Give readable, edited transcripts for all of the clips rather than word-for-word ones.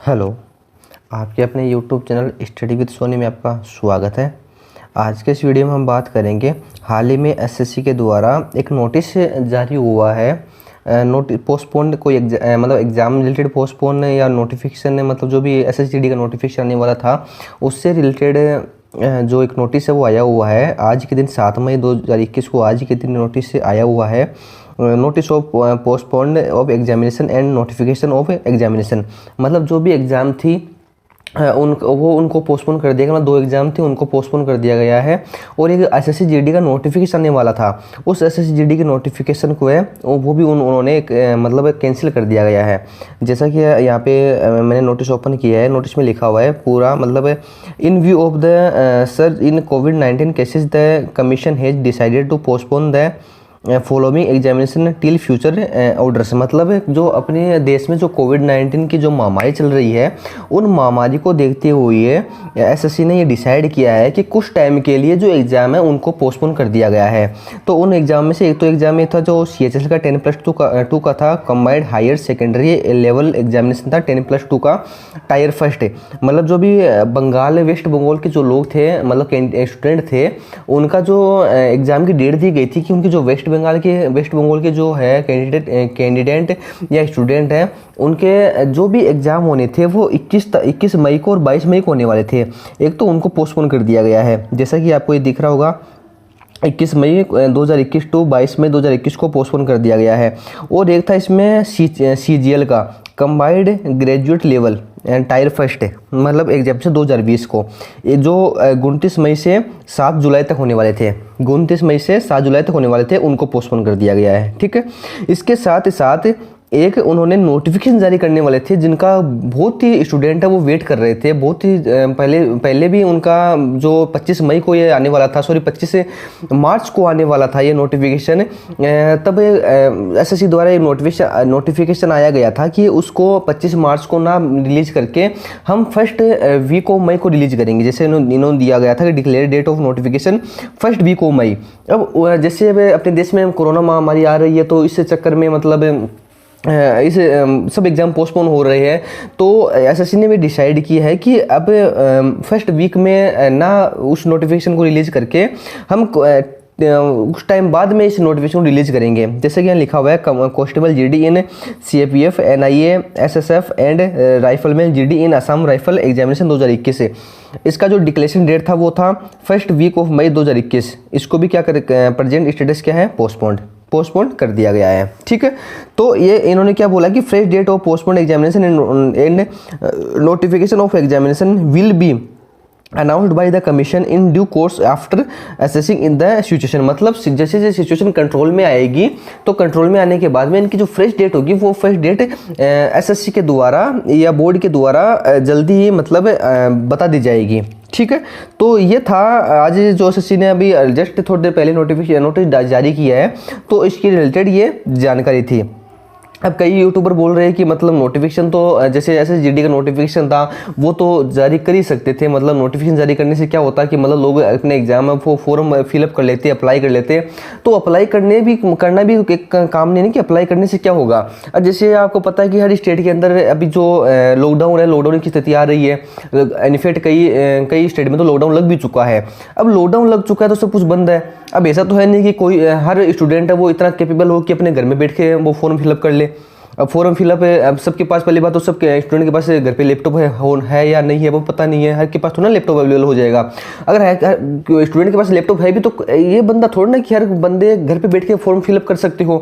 Hello. आपके अपने YouTube channel study with Sony में आपका स्वागत है। आज के इस वीडियो में हम बात करेंगे, हाल ही में एसएससी के द्वारा एक नोटिस जारी हुआ है। पोस्टपोन कोई मतलब एग्ज़ाम रिलेटेड पोस्टपोन या नोटिफिकेशन, मतलब जो भी एसएसजीडी का नोटिफिकेशन आने वाला था उससे रिलेटेड जो एक नोटिस है वो आया हुआ है। आज के दिन 7 मई 2021 को आज के दिन नोटिस आया हुआ है। Notice of postponed of examination and notification of examination, मतलब जो भी एग्ज़ाम थी उनको पोस्टपोन कर दिया गया। मतलब 2 एग्ज़ाम थे उनको पोस्टपोन कर दिया गया है। और एक एसएससीजीडी का नोटिफिकेशन आने वाला था, उस एसएससीजीडी के नोटिफिकेशन को है वो भी उन्होंने मतलब कैंसिल कर दिया गया है। जैसा कि यहाँ पे मैंने नोटिस ओपन किया है, नोटिस में लिखा हुआ है पूरा, मतलब in view of the search in कोविड-19 cases the commission has decided to postpone the following examination till future orders. मतलब जो अपने देश में जो कोविड-19 की जो महामारी चल रही है, उन महामारी को देखते हुए एसएससी ने ये डिसाइड किया है कि कुछ टाइम के लिए जो एग्ज़ाम है उनको पोस्टपोन कर दिया गया है। तो उन एग्ज़ाम में से एक तो एग्ज़ाम ये था जो CHSL का 10+2 का था, combined higher secondary level examination था 10+2 का टायर फर्स्ट। मतलब जो भी बंगाल वेस्ट बंगाल के जो लोग थे, मतलब स्टूडेंट थे, उनका जो एग्ज़ाम की डेट दी गई थी कि उनकी जो वेस्ट बंगाल के जो है कैंडिडेट या स्टूडेंट हैं, उनके जो भी एग्ज़ाम होने थे वो 21 मई को और 22 मई को होने वाले थे। एक तो उनको पोस्टपोन कर दिया गया है, जैसा कि आपको ये दिख रहा होगा, 21 मई 2021 टू 22 मई 2021 को पोस्टपोन कर दिया गया है। और एक था इसमें CGL का combined graduate level tyre first है, मतलब एग्जामिनेशन 2020 को, ये जो 29 मई से 7 जुलाई तक होने वाले थे, 29 मई से 7 जुलाई तक होने वाले थे, उनको पोस्टपोन कर दिया गया है। ठीक है, इसके साथ ही साथ एक उन्होंने नोटिफिकेशन जारी करने वाले थे, जिनका बहुत ही स्टूडेंट है वो वेट कर रहे थे बहुत ही पहले भी उनका जो 25 मई को ये आने वाला था, 25 मार्च को आने वाला था ये नोटिफिकेशन। तब एसएससी द्वारा ये नोटिफिकेशन आया गया था कि उसको 25 मार्च को ना रिलीज करके हम फर्स्ट वीक ऑफ मई को रिलीज करेंगे, जैसे इन्होंने दिया गया था कि declare date of notification first week of May. अब जैसे अपने देश में कोरोना महामारी आ रही है, तो इस चक्कर में मतलब इस सब एग्ज़ाम पोस्टपोन हो रहे हैं। तो एसएससी ने भी डिसाइड किया है कि अब फर्स्ट वीक में ना उस नोटिफिकेशन को रिलीज़ करके हम कुछ टाइम बाद में इस नोटिफिकेशन को रिलीज करेंगे। जैसे कि यहाँ लिखा हुआ है, constable GD in CAPF NIA SSF and rifleman GD in Assam rifle examination 2021 से। इसका जो डिक्लेरेशन डेट था वो था फर्स्ट वीक ऑफ मई 2021। इसको भी क्या कर प्रेजेंट स्टेटस क्या है, पोस्टपोन कर दिया गया है। ठीक है, तो ये इन्होंने क्या बोला कि fresh date of postpone examination and notification of examination will be announced by the commission in due course after assessing in the situation. मतलब जैसे जैसे सिचुएशन कंट्रोल में आएगी, तो कंट्रोल में आने के बाद में इनकी जो फ्रेश डेट होगी वो फ्रेश डेट एसएससी के द्वारा या बोर्ड के द्वारा जल्दी ही मतलब बता दी जाएगी। ठीक है, तो ये था आज जो एसएससी ने अभी जस्ट थोड़ी देर पहले नोटिस जारी किया है, तो इसकी रिलेटेड ये जानकारी थी। अब कई यूट्यूबर बोल रहे हैं कि मतलब नोटिफिकेशन तो जैसे एसएसजीडी का नोटिफिकेशन था वो तो जारी कर ही सकते थे। मतलब नोटिफिकेशन जारी करने से क्या होता है कि मतलब लोग अपने एग्जाम में वो फॉर्म फिलअप कर लेते, अप्लाई कर लेते। तो अप्लाई करना भी एक काम नहीं कि अप्लाई करने से क्या होगा। अब जैसे आपको पता है कि हर स्टेट के अंदर अभी जो लॉकडाउन है, लॉकडाउन की स्थिति आ रही है। इनफैक्ट कई स्टेट में तो लॉकडाउन लग भी चुका है। अब लॉकडाउन लग चुका है तो सब कुछ बंद है। अब ऐसा तो है नहीं कि कोई हर स्टूडेंट है वो इतना कैपेबल हो कि अपने घर में बैठ के वो फॉर्म फिलअप कर ले। अब फॉर्म फिलअप अब सबके पास, पहली बात तो सब स्टूडेंट के पास घर पे लैपटॉप है या नहीं है वो पता नहीं है। हर के पास थोड़ा ना लैपटॉप अवेलेबल हो जाएगा। अगर स्टूडेंट के पास लैपटॉप है भी तो ये बंदा थोड़ा ना कि हर बंदे घर पे बैठ के फॉर्म फिलअप कर सकते हो।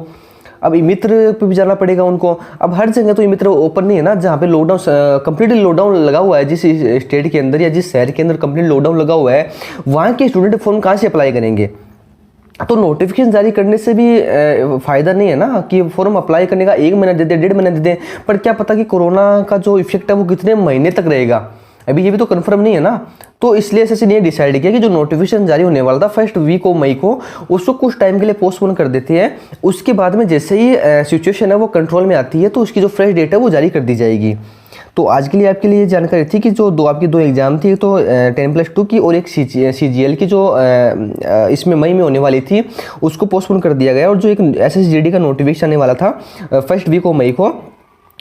अब मित्र पे भी जाना पड़ेगा उनको। अब हर जगह तो मित्र ओपन नहीं है ना, जहाँ पे लॉकडाउन कंप्लीटली लॉकडाउन लगा हुआ है, जिस स्टेट के अंदर या जिस शहर के अंदर कंप्लीट लॉकडाउन लगा हुआ है, वहाँ के स्टूडेंट फॉर्म कहाँ से अप्लाई करेंगे। तो नोटिफिकेशन जारी करने से भी फ़ायदा नहीं है ना कि फॉर्म अप्लाई करने का 1 महीना दे दे, 1.5 महीना दे दे, पर क्या पता कि कोरोना का जो इफेक्ट है वो कितने महीने तक रहेगा, अभी ये भी तो कंफर्म नहीं है ना। तो इसलिए एसएससी ने डिसाइड किया कि जो नोटिफिकेशन जारी होने वाला था फर्स्ट वीक ऑफ मई को, उसको कुछ टाइम के लिए पोस्टपोन कर देते हैं। उसके बाद में जैसे ही सिचुएशन है वो कंट्रोल में आती है तो उसकी जो फ्रेश डेट है वो जारी कर दी जाएगी। तो आज के लिए आपके लिए जानकारी थी कि जो आपकी 2 एग्ज़ाम थी, तो 10+2 की और एक CGL की जो इसमें मई में होने वाली थी उसको पोस्टपोन कर दिया गया। और जो एक SSGD का नोटिफिकेशन आने वाला था फर्स्ट वीक ऑफ मई को,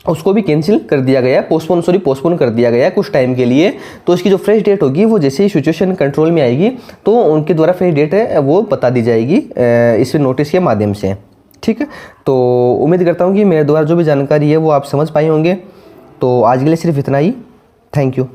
उसको भी कैंसिल कर दिया गया है, पोस्टपोन कर दिया गया है कुछ टाइम के लिए। तो इसकी जो फ्रेश डेट होगी वो जैसे ही सिचुएशन कंट्रोल में आएगी तो उनके द्वारा फ्रेश डेट है वो बता दी जाएगी इस नोटिस के माध्यम से। ठीक है, तो उम्मीद करता हूँ कि मेरे द्वारा जो भी जानकारी है वो आप समझ पाए होंगे। तो आज के लिए सिर्फ इतना ही। Thank you.